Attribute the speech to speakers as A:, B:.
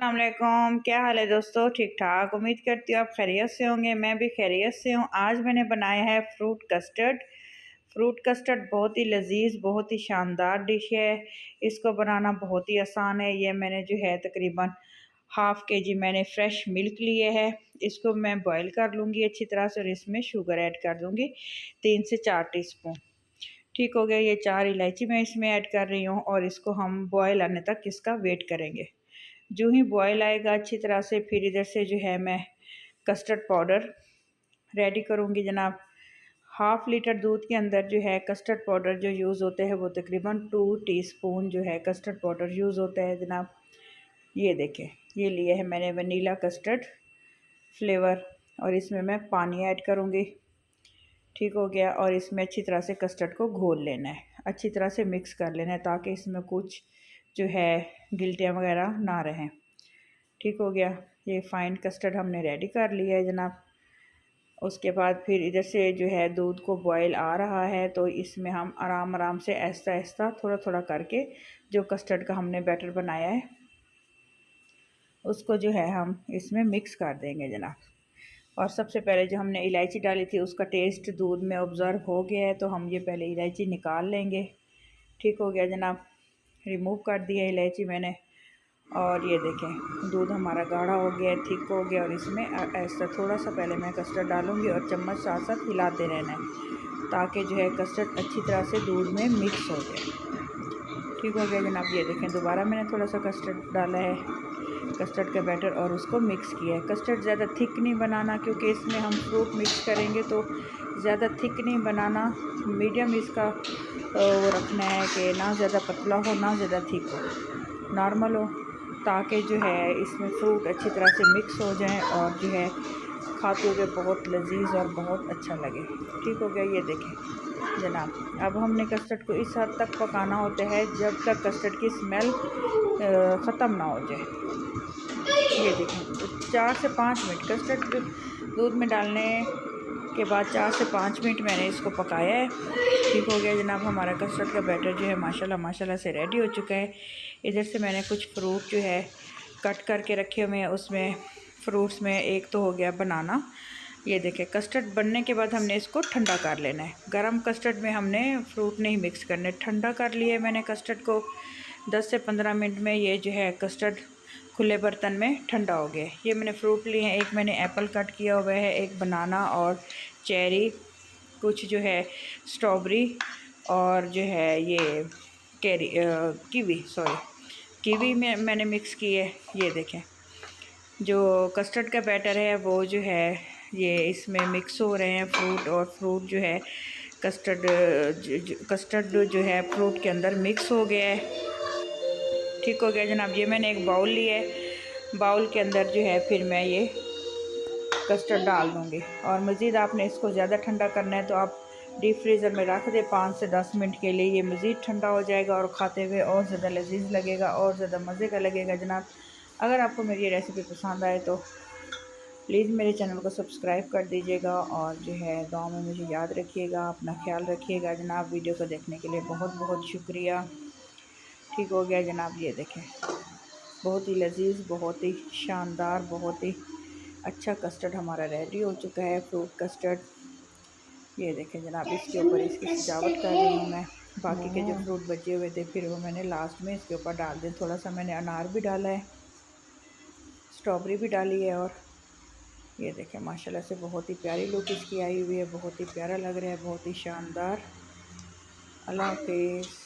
A: अस्सलाम वालेकुम। क्या हाल है दोस्तों? ठीक ठाक, उम्मीद करती हूँ आप खैरियत से होंगे। मैं भी खैरियत से हूँ। आज मैंने बनाया है फ्रूट कस्टर्ड। फ्रूट कस्टर्ड बहुत ही लजीज, बहुत ही शानदार डिश है। इसको बनाना बहुत ही आसान है। ये मैंने जो है तकरीबन हाफ़ केजी मैंने फ़्रेश मिल्क लिए है। इसको मैं बॉयल कर लूँगी अच्छी तरह से और इसमें शुगर ऐड कर दूँगी 3 से 4 टीस्पून। ठीक हो गया। ये 4 इलायची मैं इसमें ऐड कर रही हूँ और इसको हम बॉयल आने तक इसका वेट करेंगे। जो ही बॉयल आएगा अच्छी तरह से, फिर इधर से जो है मैं कस्टर्ड पाउडर रेडी करूँगी जनाब। हाफ़ लीटर दूध के अंदर जो है कस्टर्ड पाउडर जो यूज़ होते हैं वो तकरीबन 2 टीस्पून जो है कस्टर्ड पाउडर यूज़ होता है जनाब। ये देखें, ये लिए है मैंने वनीला कस्टर्ड फ्लेवर और इसमें मैं पानी ऐड करूँगी। ठीक हो गया। और इसमें अच्छी तरह से कस्टर्ड को घोल लेना है, अच्छी तरह से मिक्स कर लेना है ताकि इसमें कुछ जो है गिल्टियाँ वगैरह ना रहें। ठीक हो गया। ये फ़ाइन कस्टर्ड हमने रेडी कर लिया है जनाब। उसके बाद फिर इधर से जो है दूध को बॉयल आ रहा है तो इसमें हम आराम आराम से आहिस्ता आहिस्ता थोड़ा थोड़ा करके जो कस्टर्ड का हमने बैटर बनाया है उसको जो है हम इसमें मिक्स कर देंगे जनाब। और सबसे पहले जो हमने इलायची डाली थी उसका टेस्ट दूध में ऑब्ज़र्व हो गया है तो हम ये पहले इलायची निकाल लेंगे। ठीक हो गया जनाब, रिमूव कर दिया इलायची मैंने। और ये देखें दूध हमारा गाढ़ा हो गया है, थिक हो गया। और इसमें ऐसा थोड़ा सा पहले मैं कस्टर्ड डालूँगी और चम्मच साथ साथ हिलाते रहना है ताकि जो है कस्टर्ड अच्छी तरह से दूध में मिक्स हो जाए। ठीक हो गया जनाब। ये देखें दोबारा मैंने थोड़ा सा कस्टर्ड डाला है, कस्टर्ड का बैटर, और उसको मिक्स किया है। कस्टर्ड ज़्यादा थिक नहीं बनाना क्योंकि इसमें हम फ्रूट मिक्स करेंगे तो ज़्यादा थिक नहीं बनाना, मीडियम इसका वो रखना है कि ना ज़्यादा पतला हो ना ज़्यादा थिक हो, नॉर्मल हो, ताकि जो है इसमें फ्रूट अच्छी तरह से मिक्स हो जाए और जो है खाते हुए बहुत लजीज और बहुत अच्छा लगे। ठीक हो गया। ये देखें जनाब, अब हमने कस्टर्ड को इस हद तक पकाना होता है जब तक कस्टर्ड की स्मेल ख़त्म ना हो जाए। ये देखें 4 से 5 मिनट कस्टर्ड दूध में डालने के बाद 4 से 5 मिनट मैंने इसको पकाया है। ठीक हो गया जनाब। हमारा कस्टर्ड का बैटर जो है माशाल्लाह माशाल्लाह से रेडी हो चुका है। इधर से मैंने कुछ फ्रूट जो है कट करके रखे हुए हैं। उसमें फ्रूट्स में एक तो हो गया बनाना। ये देखें कस्टर्ड बनने के बाद हमने इसको ठंडा कर लेना है। गरम कस्टर्ड में हमने फ्रूट नहीं मिक्स करने, ठंडा कर लिया है मैंने कस्टर्ड को। 10 से 15 मिनट में ये जो है कस्टर्ड खुले बर्तन में ठंडा हो गया। ये मैंने फ्रूट लिए हैं, एक मैंने एप्पल कट किया हुआ है, एक बनाना और चेरी, कुछ जो है स्ट्रॉबेरी और जो है ये कीवी में मैंने मिक्स की है। ये देखें जो कस्टर्ड का बैटर है वो जो है ये इसमें मिक्स हो रहे हैं फ्रूट, और फ्रूट जो है कस्टर्ड जो है फ्रूट के अंदर मिक्स हो गया है। ठीक हो गया जनाब। ये मैंने एक बाउल लिया है, बाउल के अंदर जो है फिर मैं ये कस्टर्ड डाल दूँगी। और मज़ीद आपने इसको ज़्यादा ठंडा करना है तो आप डीप फ्रीज़र में रख दें 5 से 10 मिनट के लिए। ये मज़ीद ठंडा हो जाएगा और खाते हुए और ज़्यादा लजीज लगेगा और ज़्यादा मज़े का लगेगा जनाब। अगर आपको मेरी ये रेसिपी पसंद आए तो प्लीज़ मेरे चैनल को सब्सक्राइब कर दीजिएगा और जो है दुआ में मुझे याद रखिएगा। अपना ख्याल रखिएगा जनाब। वीडियो को देखने के लिए बहुत बहुत शुक्रिया। ठीक हो गया जनाब। ये देखें बहुत ही लजीज, बहुत ही शानदार, बहुत ही अच्छा कस्टर्ड हमारा रेडी हो चुका है, फ्रूट कस्टर्ड। ये देखें जनाब, इसके ऊपर इसकी सजावट कर रही हूँ मैं। बाकी के जो फ्रूट बचे हुए थे फिर वो मैंने लास्ट में इसके ऊपर डाल दिए। थोड़ा सा मैंने अनार भी डाला है, स्ट्रॉबेरी भी डाली है। और ये देखें माशाल्लाह से बहुत ही प्यारी लुक इसकी आई हुई है, बहुत ही प्यारा लग रहा है, बहुत ही शानदार। अल्लाह हाफिज़।